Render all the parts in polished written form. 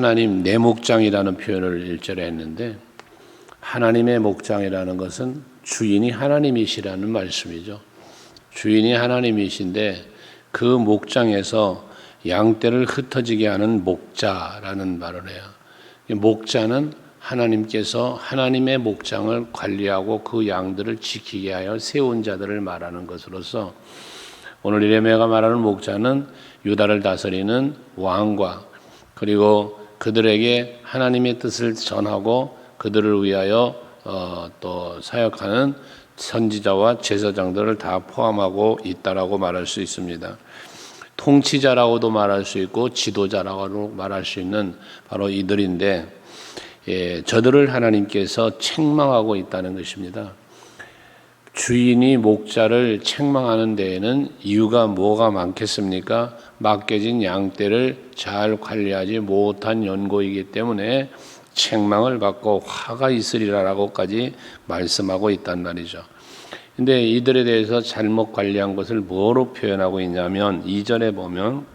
하나님 내 목장이라는 표현을 1절에 했는데, 하나님의 목장이라는 것은 주인이 하나님이시라는 말씀이죠. 주인이 하나님이신데 그 목장에서 양떼를 흩어지게 하는 목자라는 말을 해요. 목자는 하나님께서 하나님의 목장을 관리하고 그 양들을 지키게 하여 세운 자들을 말하는 것으로서, 오늘 이레미야가 말하는 목자는 유다를 다스리는 왕과 그리고 그들에게 하나님의 뜻을 전하고 그들을 위하여 또 사역하는 선지자와 제사장들을 다 포함하고 있다라고 말할 수 있습니다. 통치자라고도 말할 수 있고 지도자라고 말할 수 있는 바로 이들인데, 저들을 하나님께서 책망하고 있다는 것입니다. 주인이 목자를 책망하는 데에는 이유가 뭐가 많겠습니까? 맡겨진 양떼를 잘 관리하지 못한 연고이기 때문에 책망을 받고 화가 있으리라라고까지 말씀하고 있단 말이죠. 근데 이들에 대해서 잘못 관리한 것을 뭐로 표현하고 있냐면 2절에 보면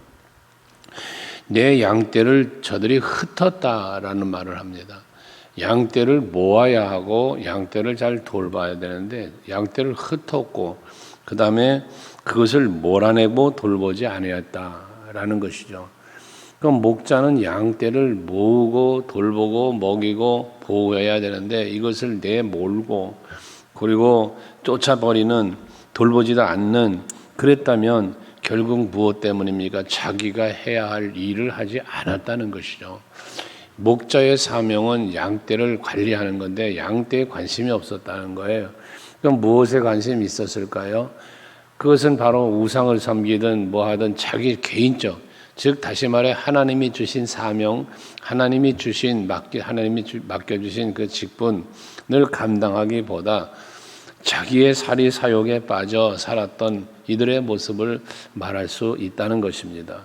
내 양떼를 저들이 흩었다라는 말을 합니다. 양떼를 모아야 하고 양떼를 잘 돌봐야 되는데 양떼를 흩었고 그 다음에 그것을 몰아내고 돌보지 아니었다라는 것이죠. 그럼 목자는 양떼를 모으고 돌보고 먹이고 보호해야 되는데 이것을 내몰고 그리고 쫓아버리는, 돌보지도 않는, 그랬다면 결국 무엇 때문입니까? 자기가 해야 할 일을 하지 않았다는 것이죠. 목자의 사명은 양떼를 관리하는 건데 양떼에 관심이 없었다는 거예요. 그럼 무엇에 관심이 있었을까요? 그것은 바로 우상을 섬기든 뭐 하든 자기 개인적, 즉 다시 말해 하나님이 주신 사명, 하나님이 맡겨주신 그 직분을 감당하기보다 자기의 사리 사욕에 빠져 살았던 이들의 모습을 말할 수 있다는 것입니다.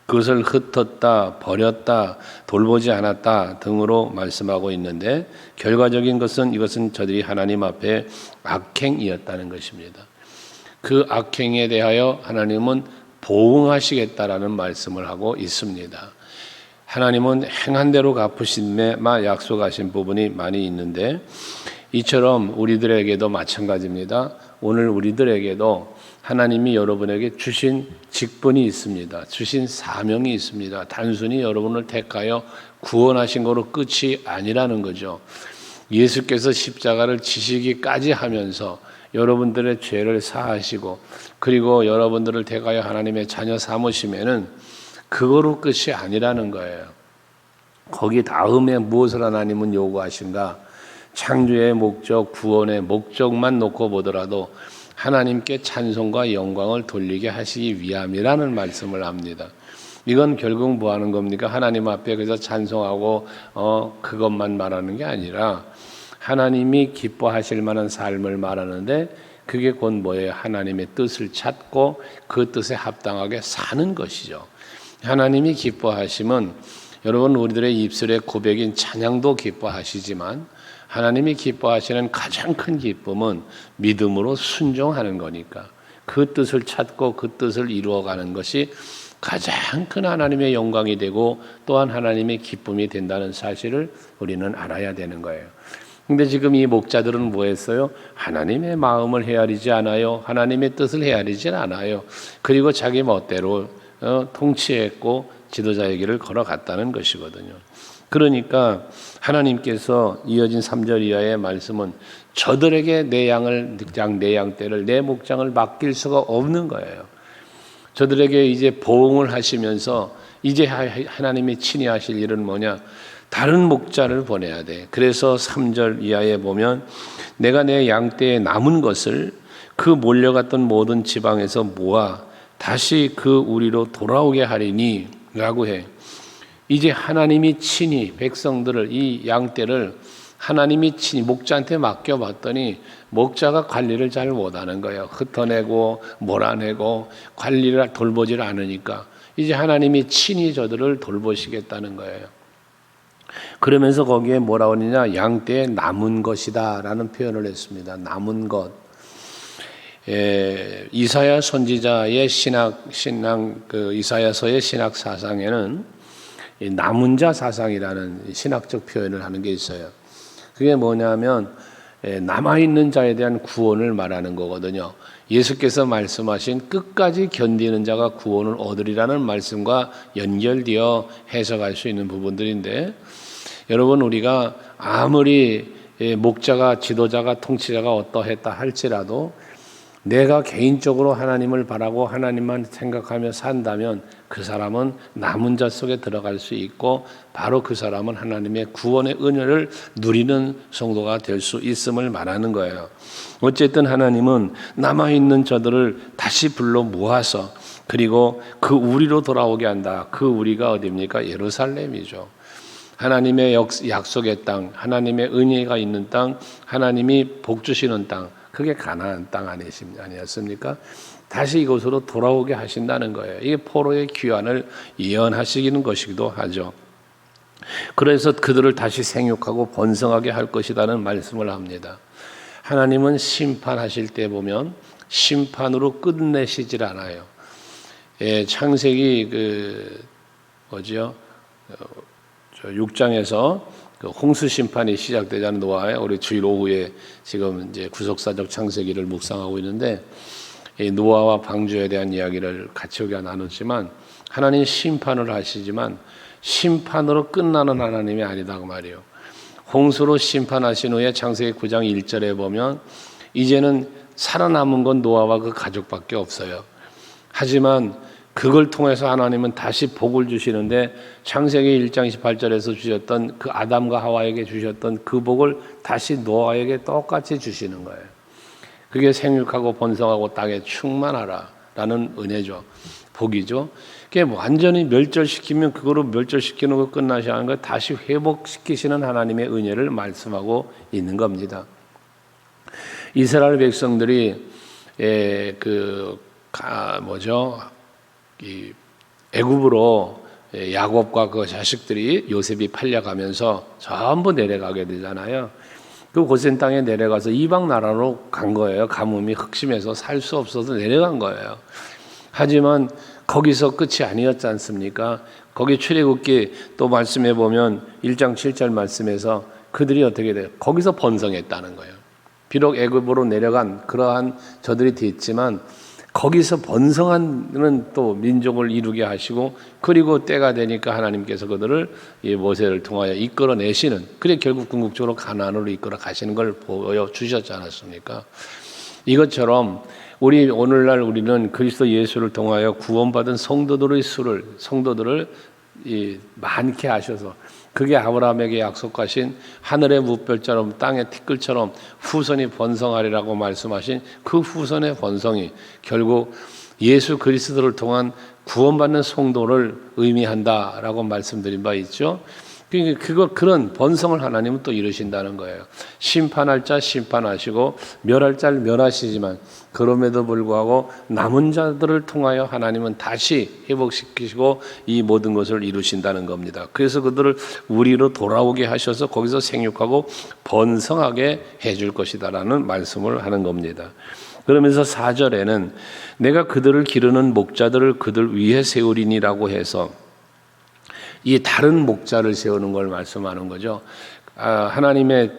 그것을 흩었다, 버렸다, 돌보지 않았다 등으로 말씀하고 있는데, 결과적인 것은 이것은 저들이 하나님 앞에 악행이었다는 것입니다. 그 악행에 대하여 하나님은 보응하시겠다라는 말씀을 하고 있습니다. 하나님은 행한 대로 갚으심에만 약속하신 부분이 많이 있는데, 이처럼 우리들에게도 마찬가지입니다. 오늘 우리들에게도 하나님이 여러분에게 주신 직분이 있습니다. 주신 사명이 있습니다. 단순히 여러분을 택하여 구원하신 거로 끝이 아니라는 거죠. 예수께서 십자가를 지시기까지 하면서 여러분들의 죄를 사하시고 그리고 여러분들을 택하여 하나님의 자녀 삼으시면은 그거로 끝이 아니라는 거예요. 거기 다음에 무엇을 하나님은 요구하신가? 창조의 목적, 구원의 목적만 놓고 보더라도 하나님께 찬송과 영광을 돌리게 하시기 위함이라는 말씀을 합니다. 이건 결국 뭐 하는 겁니까? 하나님 앞에 그래서 찬송하고 그것만 말하는 게 아니라 하나님이 기뻐하실 만한 삶을 말하는데, 그게 곧 뭐예요? 하나님의 뜻을 찾고 그 뜻에 합당하게 사는 것이죠. 하나님이 기뻐하심은 여러분 우리들의 입술의 고백인 찬양도 기뻐하시지만 하나님이 기뻐하시는 가장 큰 기쁨은 믿음으로 순종하는 거니까 그 뜻을 찾고 그 뜻을 이루어가는 것이 가장 큰 하나님의 영광이 되고 또한 하나님의 기쁨이 된다는 사실을 우리는 알아야 되는 거예요. 근데 지금 이 목자들은 뭐 했어요? 하나님의 마음을 헤아리지 않아요. 하나님의 뜻을 헤아리지 않아요. 그리고 자기 멋대로 통치했고 지도자의 길을 걸어갔다는 것이거든요. 그러니까 하나님께서 이어진 3절 이하의 말씀은 저들에게 내 양떼를 내 목장을 맡길 수가 없는 거예요. 저들에게 이제 보응을 하시면서 이제 하나님이 친히 하실 일은 뭐냐? 다른 목자를 보내야 돼. 그래서 3절 이하에 보면 내가 내 양떼에 남은 것을 그 몰려갔던 모든 지방에서 모아 다시 그 우리로 돌아오게 하리니 라고 해. 이제 하나님이 친히 백성들을, 이 양떼를 하나님이 친히 목자한테 맡겨봤더니 목자가 관리를 잘 못하는 거예요. 흩어내고 몰아내고 관리를 돌보질 않으니까 이제 하나님이 친히 저들을 돌보시겠다는 거예요. 그러면서 거기에 뭐라고 하느냐? 양떼에 남은 것이다 라는 표현을 했습니다. 남은 것. 이사야 선지자의 신앙, 이사야서의 신학 사상에는 남은 자 사상이라는 신학적 표현을 하는 게 있어요. 그게 뭐냐면 남아있는 자에 대한 구원을 말하는 거거든요. 예수께서 말씀하신 끝까지 견디는 자가 구원을 얻으리라는 말씀과 연결되어 해석할 수 있는 부분들인데, 여러분, 우리가 아무리 목자가, 지도자가, 통치자가 어떠했다 할지라도 내가 개인적으로 하나님을 바라고 하나님만 생각하며 산다면 그 사람은 남은 자 속에 들어갈 수 있고, 바로 그 사람은 하나님의 구원의 은혜를 누리는 성도가 될 수 있음을 말하는 거예요. 어쨌든 하나님은 남아있는 자들을 다시 불러 모아서 그리고 그 우리로 돌아오게 한다. 그 우리가 어디입니까? 예루살렘이죠. 하나님의 약속의 땅, 하나님의 은혜가 있는 땅, 하나님이 복 주시는 땅, 그게 가나안 땅 아니었습니까? 다시 이곳으로 돌아오게 하신다는 거예요. 이게 포로의 귀환을 예언하시는 것이기도 하죠. 그래서 그들을 다시 생육하고 번성하게 할 것이라는 말씀을 합니다. 하나님은 심판하실 때 보면 심판으로 끝내시질 않아요. 창세기 6장에서 홍수 심판이 시작되자는 노아의, 우리 주일 오후에 지금 이제 구속사적 창세기를 묵상하고 있는데, 노아와 방주에 대한 이야기를 같이 우리가 나눴지만, 하나님 심판을 하시지만 심판으로 끝나는 하나님이 아니다 그 말이에요. 홍수로 심판하신 후에 창세기 9장 1절에 보면 이제는 살아남은 건 노아와 그 가족밖에 없어요. 하지만 그걸 통해서 하나님은 다시 복을 주시는데, 창세기 1장 18절에서 주셨던 그 아담과 하와에게 주셨던 그 복을 다시 노아에게 똑같이 주시는 거예요. 그게 생육하고 번성하고 땅에 충만하라 라는 은혜죠. 복이죠. 그게 완전히 멸절시키면 그거로 멸절시키는 거 끝나지 않은 거 다시 회복시키시는 하나님의 은혜를 말씀하고 있는 겁니다. 이스라엘 백성들이 이 애굽으로 야곱과 그 자식들이, 요셉이 팔려가면서 전부 내려가게 되잖아요. 그 고센 땅에 내려가서 이방 나라로 간 거예요. 가뭄이 흑심해서 살 수 없어서 내려간 거예요. 하지만 거기서 끝이 아니었지 않습니까? 거기 출애굽기 또 말씀해 보면 1장 7절 말씀에서 그들이 어떻게 돼요? 거기서 번성했다는 거예요. 비록 애굽으로 내려간 그러한 저들이 됐지만 거기서 번성하는 또 민족을 이루게 하시고, 그리고 때가 되니까 하나님께서 그들을 모세를 통하여 이끌어내시는, 그래 결국 궁극적으로 가나안으로 이끌어 가시는 걸 보여주셨지 않았습니까? 이것처럼 우리 오늘날 우리는 그리스도 예수를 통하여 구원받은 성도들을 많게 하셔서, 그게 아브라함에게 약속하신 하늘의 무별처럼 땅의 티끌처럼 후손이 번성하리라고 말씀하신 그 후손의 번성이 결국 예수 그리스도를 통한 구원받는 성도를 의미한다라고 말씀드린 바 있죠. 그런 번성을 하나님은 또 이루신다는 거예요. 심판할 자 심판하시고 멸할 자를 멸하시지만, 그럼에도 불구하고 남은 자들을 통하여 하나님은 다시 회복시키시고 이 모든 것을 이루신다는 겁니다. 그래서 그들을 우리로 돌아오게 하셔서 거기서 생육하고 번성하게 해줄 것이다라는 말씀을 하는 겁니다. 그러면서 4절에는 내가 그들을 기르는 목자들을 그들 위에 세우리니라고 해서 이 다른 목자를 세우는 걸 말씀하는 거죠. 하나님의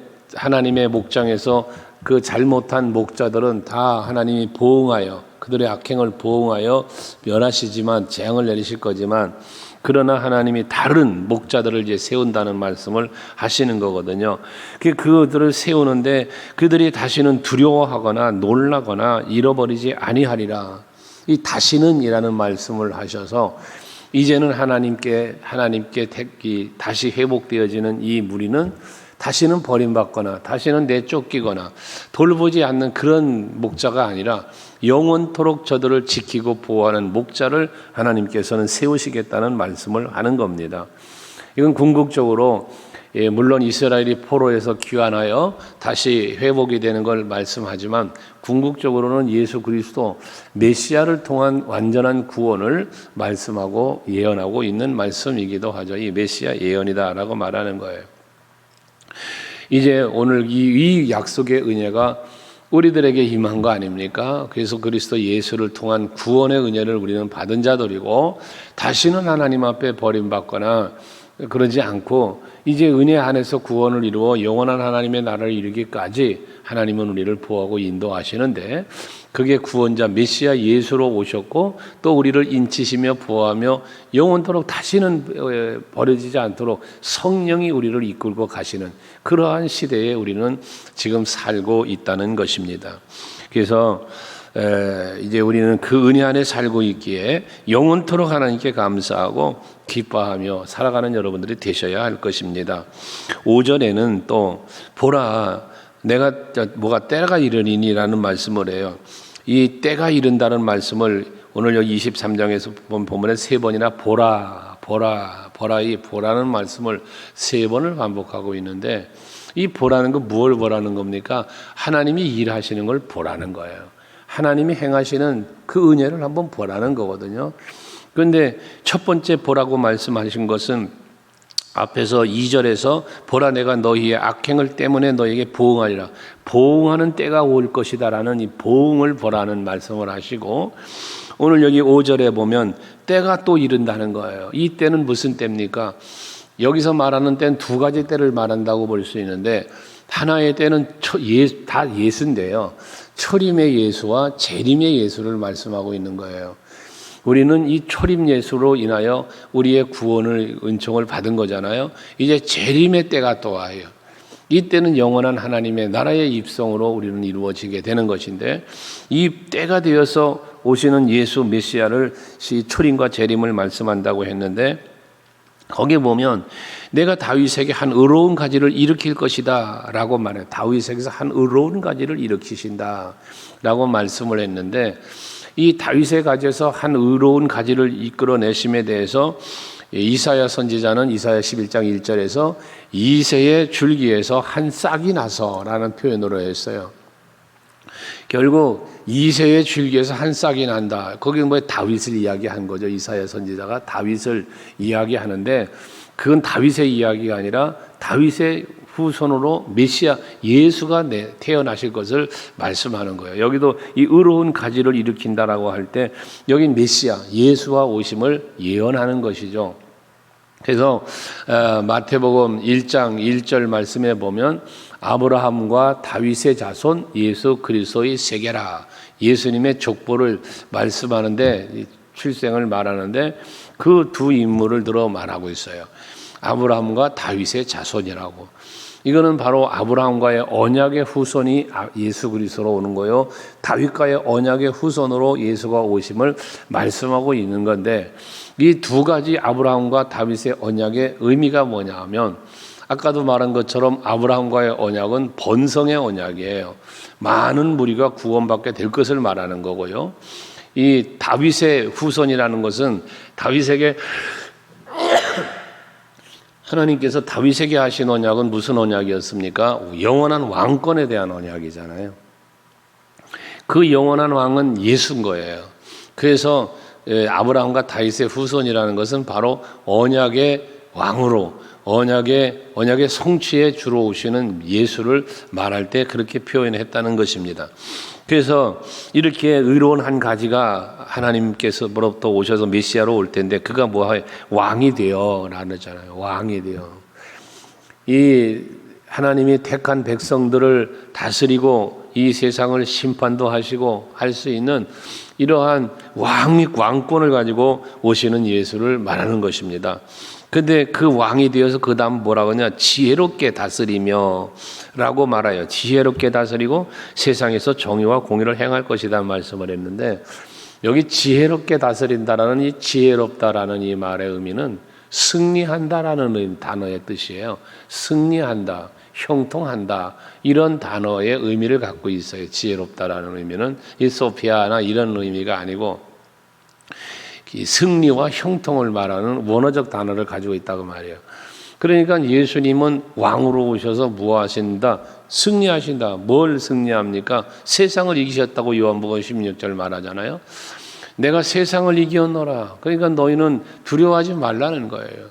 목장에서 그 잘못한 목자들은 다 하나님이 보응하여, 그들의 악행을 보응하여 멸하시지만, 재앙을 내리실 거지만, 그러나 하나님이 다른 목자들을 이제 세운다는 말씀을 하시는 거거든요. 그들을 세우는데 그들이 다시는 두려워하거나 놀라거나 잃어버리지 아니하리라. 이 다시는이라는 말씀을 하셔서 이제는 하나님께 다시 회복되어지는 이 무리는 다시는 버림받거나 다시는 내쫓기거나 돌보지 않는 그런 목자가 아니라 영원토록 저들을 지키고 보호하는 목자를 하나님께서는 세우시겠다는 말씀을 하는 겁니다. 이건 궁극적으로 물론 이스라엘이 포로에서 귀환하여 다시 회복이 되는 걸 말씀하지만, 궁극적으로는 예수 그리스도 메시아를 통한 완전한 구원을 말씀하고 예언하고 있는 말씀이기도 하죠. 이 메시아 예언이다라고 말하는 거예요. 이제 오늘 이 약속의 은혜가 우리들에게 임한 거 아닙니까? 그래서 그리스도 예수를 통한 구원의 은혜를 우리는 받은 자들이고 다시는 하나님 앞에 버림받거나 그러지 않고 이제 은혜 안에서 구원을 이루어 영원한 하나님의 나라를 이루기까지 하나님은 우리를 보호하고 인도하시는데 그게 구원자 메시아 예수로 오셨고 또 우리를 인치시며 보호하며 영원토록 다시는 버려지지 않도록 성령이 우리를 이끌고 가시는 그러한 시대에 우리는 지금 살고 있다는 것입니다. 그래서 이제 우리는 그 은혜 안에 살고 있기에 영원토록 하나님께 감사하고 기뻐하며 살아가는 여러분들이 되셔야 할 것입니다. 5절에는 또 보라 내가 뭐가 때가 이르니라는 말씀을 해요. 이 때가 이른다는 말씀을 오늘 여기 23장에서 본 본문에 3번이나 보라는 말씀을 3번을 반복하고 있는데 이 보라는 거 무엇을 보라는 겁니까? 하나님이 일하시는 걸 보라는 거예요. 하나님이 행하시는 그 은혜를 한번 보라는 거거든요. 그런데 첫 번째 보라고 말씀하신 것은 앞에서 2절에서 보라 내가 너희의 악행을 때문에 너희에게 보응하리라. 보응하는 때가 올 것이다 라는 이 보응을 보라는 말씀을 하시고 오늘 여기 5절에 보면 때가 또 이른다는 거예요. 이 때는 무슨 때입니까? 여기서 말하는 때는 두 가지 때를 말한다고 볼 수 있는데 하나의 때는 다 예수인데요. 초림의 예수와 재림의 예수를 말씀하고 있는 거예요. 우리는 이 초림 예수로 인하여 우리의 구원을 은총을 받은 거잖아요. 이제 재림의 때가 또 와요. 이 때는 영원한 하나님의 나라의 입성으로 우리는 이루어지게 되는 것인데 이 때가 되어서 오시는 예수 메시아를 초림과 재림을 말씀한다고 했는데 거기에 보면 내가 다윗에게 한 의로운 가지를 일으킬 것이다 라고 말해요. 다윗에게서 한 의로운 가지를 일으키신다 라고 말씀을 했는데 이 다윗의 가지에서 한 의로운 가지를 이끌어내심에 대해서 이사야 선지자는 이사야 11장 1절에서 이새의 줄기에서 한 싹이 나서라는 표현으로 했어요. 결국 이새의 줄기에서 한 싹이 난다. 거기는 뭐 다윗을 이야기한 거죠. 이사야 선지자가 다윗을 이야기하는데 그건 다윗의 이야기가 아니라 다윗의 후손으로 메시아 예수가 태어나실 것을 말씀하는 거예요. 여기도 이 의로운 가지를 일으킨다라고 할 때 여기 메시아 예수와 오심을 예언하는 것이죠. 그래서 마태복음 1장 1절 말씀에 보면 아브라함과 다윗의 자손 예수 그리스도의 세계라 예수님의 족보를 말씀하는데 출생을 말하는데 그 두 인물을 들어 말하고 있어요. 아브라함과 다윗의 자손이라고. 이거는 바로 아브라함과의 언약의 후손이 예수 그리스도로 오는 거요. 다윗과의 언약의 후손으로 예수가 오심을 말씀하고 있는 건데 이 두 가지 아브라함과 다윗의 언약의 의미가 뭐냐 하면 아까도 말한 것처럼 아브라함과의 언약은 번성의 언약이에요. 많은 무리가 구원받게 될 것을 말하는 거고요. 이 다윗의 후손이라는 것은 다윗에게 하나님께서 다윗에게 하신 언약은 무슨 언약이었습니까? 영원한 왕권에 대한 언약이잖아요. 그 영원한 왕은 예수인 거예요. 그래서 아브라함과 다윗의 후손이라는 것은 바로 언약의 왕으로 언약의 성취에 주로 오시는 예수를 말할 때 그렇게 표현했다는 것입니다. 그래서 이렇게 의로운 한 가지가 하나님께서로부터 오셔서 메시아로 올 텐데 그가 뭐해 왕이 되어라는 잖아요. 왕이 되어 이 하나님이 택한 백성들을 다스리고 이 세상을 심판도 하시고 할 수 있는 이러한 왕권을 가지고 오시는 예수를 말하는 것입니다. 근데 그 왕이 되어서 그 다음 뭐라고 하냐 지혜롭게 다스리며 라고 말해요. 지혜롭게 다스리고 세상에서 정의와 공의를 행할 것이다 말씀을 했는데 여기 지혜롭게 다스린다라는 이 지혜롭다라는 이 말의 의미는 승리한다라는 단어의 뜻이에요. 승리한다, 형통한다 이런 단어의 의미를 갖고 있어요. 지혜롭다라는 의미는 이 소피아나 이런 의미가 아니고 이 승리와 형통을 말하는 원어적 단어를 가지고 있다고 말이에요. 그러니까 예수님은 왕으로 오셔서 무엇하신다? 승리하신다. 뭘 승리합니까? 세상을 이기셨다고 요한복음 16절 말하잖아요. 내가 세상을 이겼노라. 그러니까 너희는 두려워하지 말라는 거예요.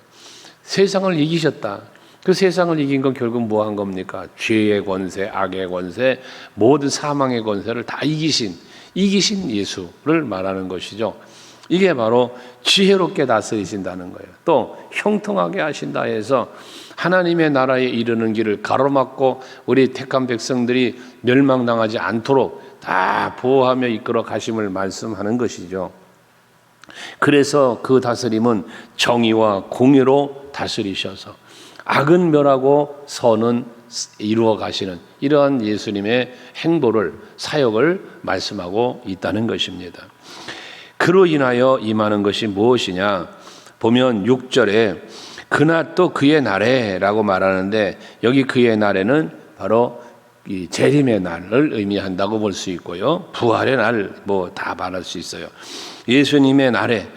세상을 이기셨다. 그 세상을 이긴 건 결국 뭐 한 겁니까? 죄의 권세, 악의 권세, 모든 사망의 권세를 다 이기신 예수를 말하는 것이죠. 이게 바로 지혜롭게 다스리신다는 거예요. 또 형통하게 하신다 해서 하나님의 나라에 이르는 길을 가로막고 우리 택한 백성들이 멸망당하지 않도록 다 보호하며 이끌어 가심을 말씀하는 것이죠. 그래서 그 다스림은 정의와 공의로 다스리셔서 악은 멸하고 선은 이루어 가시는 이러한 예수님의 행보를, 사역을 말씀하고 있다는 것입니다. 그로 인하여 임하는 것이 무엇이냐? 보면 6절에 그날 또 그의 날에라고 말하는데, 여기 그의 날에는 바로 이 재림의 날을 의미한다고 볼 수 있고요. 부활의 날 뭐 다 말할 수 있어요. 예수님의 날에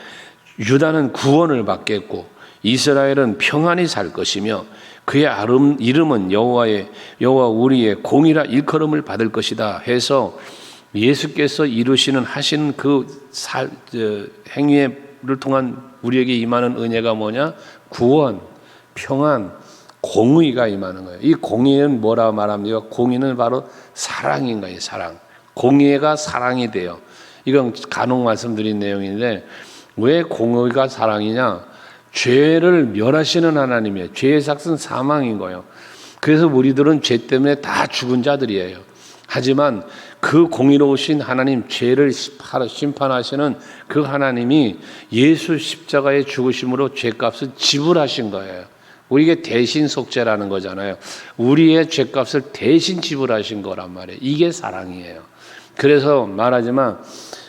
유다는 구원을 받겠고 이스라엘은 평안히 살 것이며 그의 이름은 여호와 우리의 공이라 일컬음을 받을 것이다 해서 예수께서 이루시는 하시는 그 행위를 통한 우리에게 임하는 은혜가 뭐냐? 구원, 평안, 공의가 임하는 거예요. 이 공의는 뭐라 말합니까? 공의는 바로 사랑인 거예요. 사랑. 공의가 사랑이 돼요. 이건 간혹 말씀드린 내용인데, 왜 공의가 사랑이냐? 죄를 멸하시는 하나님이에요. 죄의 삭은 사망인 거예요. 그래서 우리들은 죄 때문에 다 죽은 자들이에요. 하지만 그 공의로우신 하나님, 죄를 심판하시는 그 하나님이 예수 십자가의 죽으심으로 죄값을 지불하신 거예요. 우리에게 대신 속죄라는 거잖아요. 우리의 죄값을 대신 지불하신 거란 말이에요. 이게 사랑이에요. 그래서 말하지만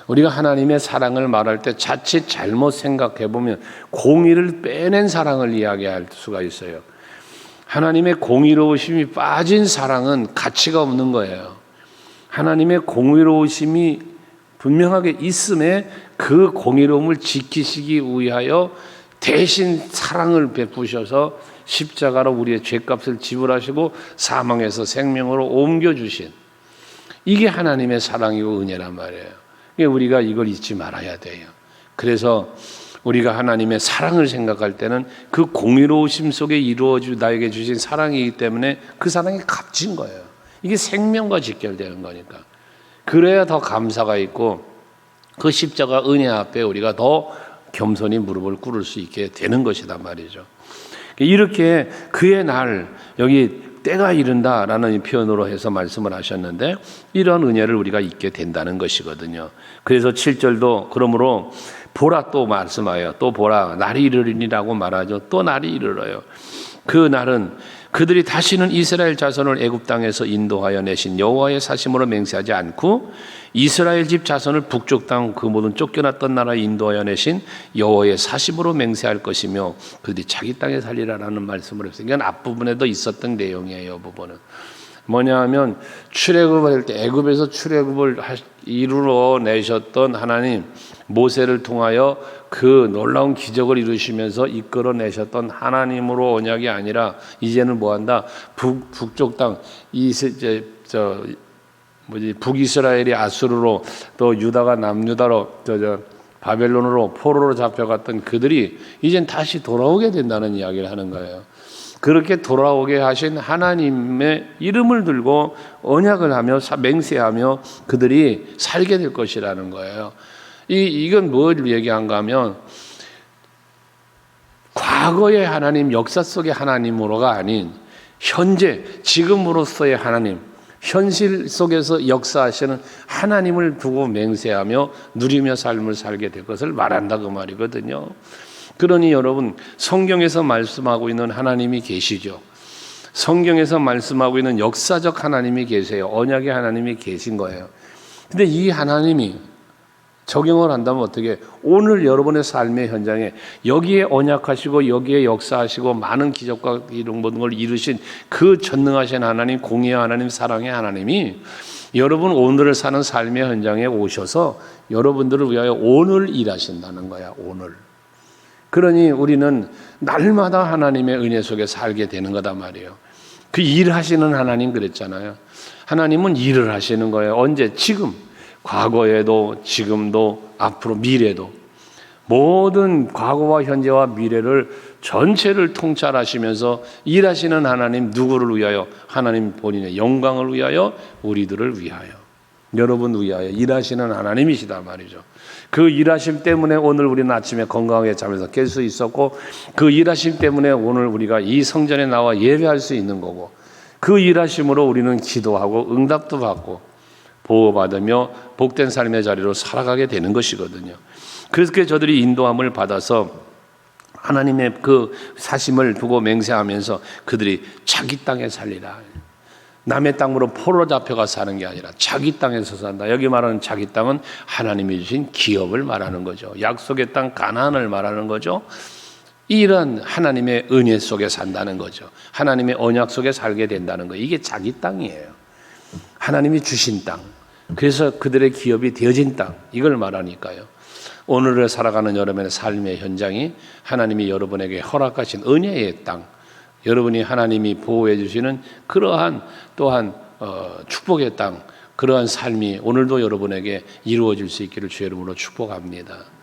우리가 하나님의 사랑을 말할 때 자칫 잘못 생각해 보면 공의를 빼낸 사랑을 이야기할 수가 있어요. 하나님의 공의로우심이 빠진 사랑은 가치가 없는 거예요. 하나님의 공의로우심이 분명하게 있음에 그 공의로움을 지키시기 위하여 대신 사랑을 베푸셔서 십자가로 우리의 죄값을 지불하시고 사망에서 생명으로 옮겨주신, 이게 하나님의 사랑이고 은혜란 말이에요. 우리가 이걸 잊지 말아야 돼요. 그래서 우리가 하나님의 사랑을 생각할 때는 그 공의로우심 속에 나에게 주신 사랑이기 때문에 그 사랑이 값진 거예요. 이게 생명과 직결되는 거니까. 그래야 더 감사가 있고 그 십자가 은혜 앞에 우리가 더 겸손히 무릎을 꿇을 수 있게 되는 것이단 말이죠. 이렇게 그의 날, 여기 때가 이른다라는 표현으로 해서 말씀을 하셨는데, 이런 은혜를 우리가 잊게 된다는 것이거든요. 그래서 7절도 그러므로 보라 또 말씀하여, 또 보라 날이 이르리니라고 말하죠. 또 날이 이르러요. 그 날은 그들이 다시는 이스라엘 자손을 애굽 땅에서 인도하여 내신 여호와의 사심으로 맹세하지 않고 이스라엘 집 자손을 북쪽 땅 그 모든 쫓겨났던 나라에 인도하여 내신 여호와의 사심으로 맹세할 것이며 그들이 자기 땅에 살리라라는 말씀을 했어요. 이건 앞부분에도 있었던 내용이에요. 이 부분은 뭐냐 하면 출애굽을 할 때 애굽에서 출애굽을 이루어 내셨던 하나님, 모세를 통하여 그 놀라운 기적을 이루시면서 이끌어내셨던 하나님으로 언약이 아니라 이제는 뭐한다? 북쪽 땅 북이스라엘이 아수르로, 또 유다가 남유다로 바벨론으로 포로로 잡혀갔던 그들이 이젠 다시 돌아오게 된다는 이야기를 하는 거예요. 그렇게 돌아오게 하신 하나님의 이름을 들고 언약을 하며 맹세하며 그들이 살게 될 것이라는 거예요. 이건 뭘 얘기한가 하면 과거의 하나님, 역사 속의 하나님으로가 아닌 현재, 지금으로서의 하나님, 현실 속에서 역사하시는 하나님을 두고 맹세하며 누리며 삶을 살게 될 것을 말한다 그 말이거든요. 그러니 여러분, 성경에서 말씀하고 있는 하나님이 계시죠. 성경에서 말씀하고 있는 역사적 하나님이 계세요. 언약의 하나님이 계신 거예요. 근데 이 하나님이 적용을 한다면 어떻게, 오늘 여러분의 삶의 현장에 여기에 언약하시고 여기에 역사하시고 많은 기적과 이런 모든 걸 이루신 그 전능하신 하나님, 공의의 하나님, 사랑의 하나님이 여러분 오늘을 사는 삶의 현장에 오셔서 여러분들을 위하여 오늘 일하신다는 거야. 오늘. 그러니 우리는 날마다 하나님의 은혜 속에 살게 되는 거다 말이에요. 그 일하시는 하나님 그랬잖아요. 하나님은 일을 하시는 거예요. 언제? 지금. 과거에도, 지금도, 앞으로, 미래도. 모든 과거와 현재와 미래를 전체를 통찰하시면서 일하시는 하나님 누구를 위하여? 하나님 본인의 영광을 위하여, 우리들을 위하여, 여러분 위하여 일하시는 하나님이시다 말이죠. 그 일하심 때문에 오늘 우리는 아침에 건강하게 잠에서 깰 수 있었고, 그 일하심 때문에 오늘 우리가 이 성전에 나와 예배할 수 있는 거고, 그 일하심으로 우리는 기도하고 응답도 받고 보호받으며 복된 삶의 자리로 살아가게 되는 것이거든요. 그렇게 저들이 인도함을 받아서 하나님의 그 사심을 두고 맹세하면서 그들이 자기 땅에 살리라. 남의 땅으로 포로 잡혀가 사는 게 아니라 자기 땅에서 산다. 여기 말하는 자기 땅은 하나님이 주신 기업을 말하는 거죠. 약속의 땅 가나안을 말하는 거죠. 이런 하나님의 은혜 속에 산다는 거죠. 하나님의 언약 속에 살게 된다는 거예요. 이게 자기 땅이에요. 하나님이 주신 땅. 그래서 그들의 기업이 되어진 땅. 이걸 말하니까요. 오늘을 살아가는 여러분의 삶의 현장이 하나님이 여러분에게 허락하신 은혜의 땅, 여러분이 하나님이 보호해 주시는 그러한 또한 축복의 땅, 그러한 삶이 오늘도 여러분에게 이루어질 수 있기를 주의 이름으로 축복합니다.